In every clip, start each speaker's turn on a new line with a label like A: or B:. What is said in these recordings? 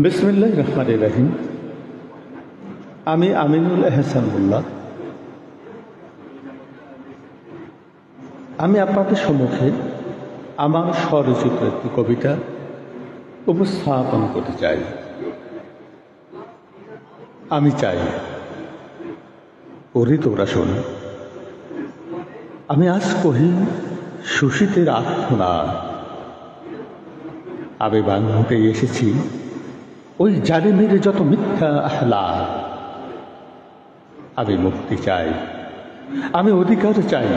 A: বিসমিল্লাহির রহমানির রহিম। আমি আমিনুল এহসান মোল্লা। আমি আপনাদের সম্মুখে আমার স্বরচিত একটি কবিতা উপস্থাপন করতে চাই। আমি চাই পড়ি তোরা শোন। আমি আজ কহি সুশীতের আর্তনাদ। আমি ভাঙতে এসেছি ওই জালিমের যত মিথ্যা আহ্লাদ। আমি মুক্তি চাই, আমি অধিকার চাই,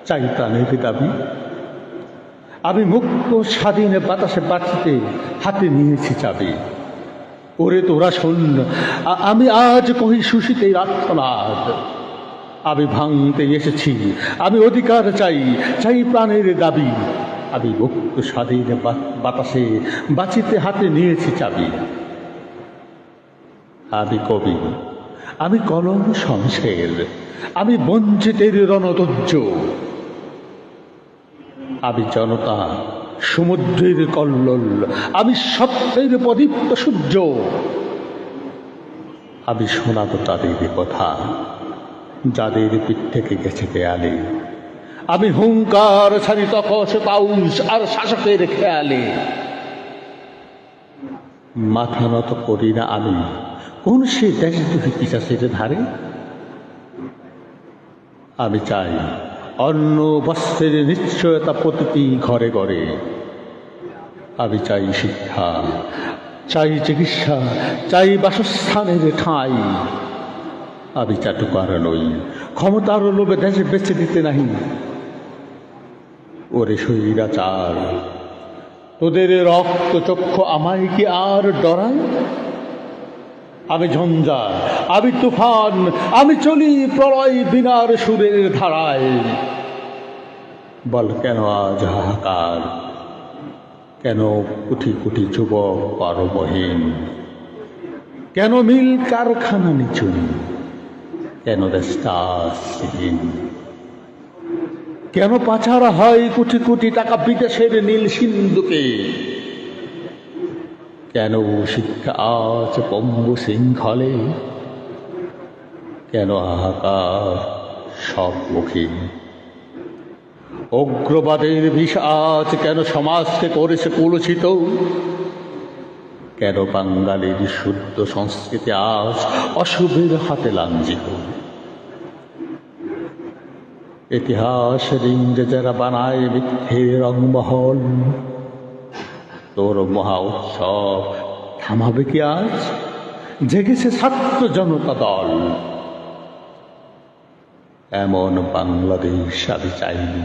A: চাই প্রাণের দাবি। আমি মুক্ত স্বাধীন বাতাসে বাঁচিতে হাতে নিয়েছি চাবি। ওরে তোরা শোন, আমি আজ কহি সুশীতের আর্তনাদ। আমি ভাঙতে এসেছি, আমি অধিকার চাই, চাই প্রাণের দাবি। আমি মুক্ত স্বাধীন বাতাসে বাঁচিতে হাতে নিয়েছি চাবি। আমি কবি, আমি কলম শমশের, আমি বঞ্চিতের রণধ্বজ। আমি জনতা, সমুদ্রের কল্লোল, আমি সত্যের প্রদীপ্ত সূর্য। আমি শোনাব তাদের কথা যাদের পিঠ থেকে গেছে দেয়ালে। আমি হুঙ্কার ছাড়ি তকস তাউস আর শাসকের খেয়ালে। মাথা নত করি না আমি কোন সে দেশদ্রোহী পিশাচের ধারে। আমি চাই অন্ন বস্ত্রের নিশ্চয়তা প্রতিটি ঘরে ঘরে। আমি চাই শিক্ষা, চাই চিকিৎসা, চাই বাসস্থানের ঠাঁই। আমি চাটুকার নই, ক্ষমতার লোভে দেশে বেছে দিতে নাহি। ওরে স্বৈরাচার, তোদের রক্ত চক্ষু আমায় কি আর ডরায়? আমি ঝঞ্ঝা, আমি তুফান, আমি চলি প্রলয় বিনার সুরের ধারায়। বল কেন আজ হাহাকার, কেন কোটি কোটি যুবক পারবহীন, কেন মিল কারখানা নিচুন, কেন দেশটা শ্রীহীন, কেন পাচার হয় কোটি কোটি টাকা বিদেশের নীল সিন্ধুকে, কেন শিক্ষা আজ পঙ্গু শৃঙ্খলে, কেন হাহাকার সব মুখে। অগ্রবাদের বিষ আজ কেন সমাজকে করেছে কলুষিত, কেন বাঙালির শুদ্ধ সংস্কৃতি আজ অশুভের হাতে লাঞ্ছিত। ইতিহাসের ইংরেজেরা বানায় মিথ্যের রংমহল, তোর মহা উৎসব থামাবে কি আজ? জেগেছে ছাত্র জনতা দল। এমন বাংলাদেশ আমি চাইনি,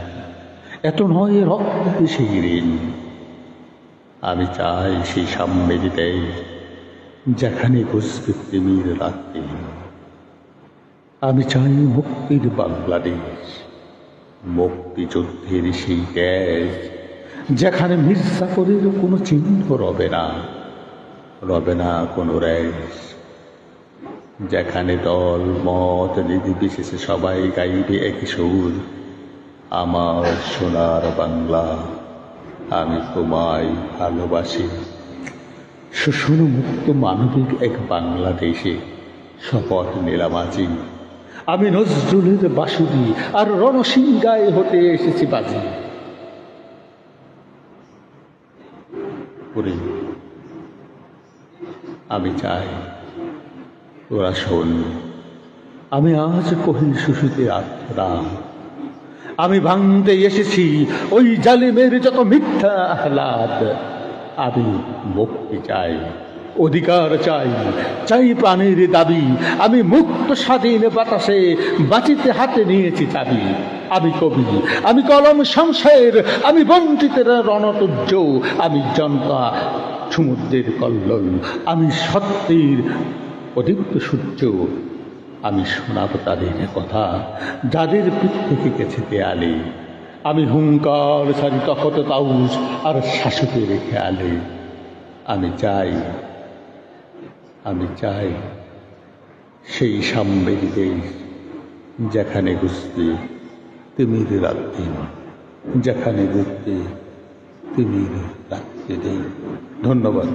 A: এত নয় রক্ত সেই ঋণ। আমি চাই সেই সাম্যের দেশ যেখানে বুঝবে প্রেমের রাত্রি। আমি চাই মুক্তির বাংলাদেশ, মুক্তিযুদ্ধের সেই দেশ যেখানে মির্জাপুরের কোনো চিহ্ন রবে না, রবে না কোনো রেশ। যেখানে দল মত নির্বিশেষে সবাই গাইবে একই সুর, আমার সোনার বাংলা আমি তোমায় ভালোবাসি। শোষণ মুক্ত মানবিক এক বাংলাদেশে শপথ নিলাম আজি। আমি নজরুলের বাঁশুরি আর রণসিংহায় হতে এসেছি বাজি। আমি চাই তোরা শোন, আমি আজ কহি সুশীতের আর্তনাদ। আমি ভাঙতে এসেছি ওই জালিমের যত মিথ্যা আহ্লাদ। আমি মুক্তি চাই, অধিকার চাই, চাই প্রাণের দাবি। আমি মুক্ত স্বাধীন বাতাসে বাঁচিতে হাতে নিয়েছি চাবি। আমি কবি, আমি কলম শমশের, আমি বঞ্চিতের রণধ্বজ। আমি জনতা, সমুদ্রের কল্লোল, আমি সত্যের প্রদীপ্ত সূর্য। আমি শোনাব তাদের কথা যাদের পিঠ থেকে গেছে দেয়ালে। আমি হুঙ্কার ছাড়ি তখত তাউস আর শাসকের খেয়ালে। আমি চাই, আমি চাই সেই সাম্যের দেশ যেখানে বুঝতে তিমির রাত্রি, যেখানে বুঝতে তিমির রাত্রি দেই। ধন্যবাদ।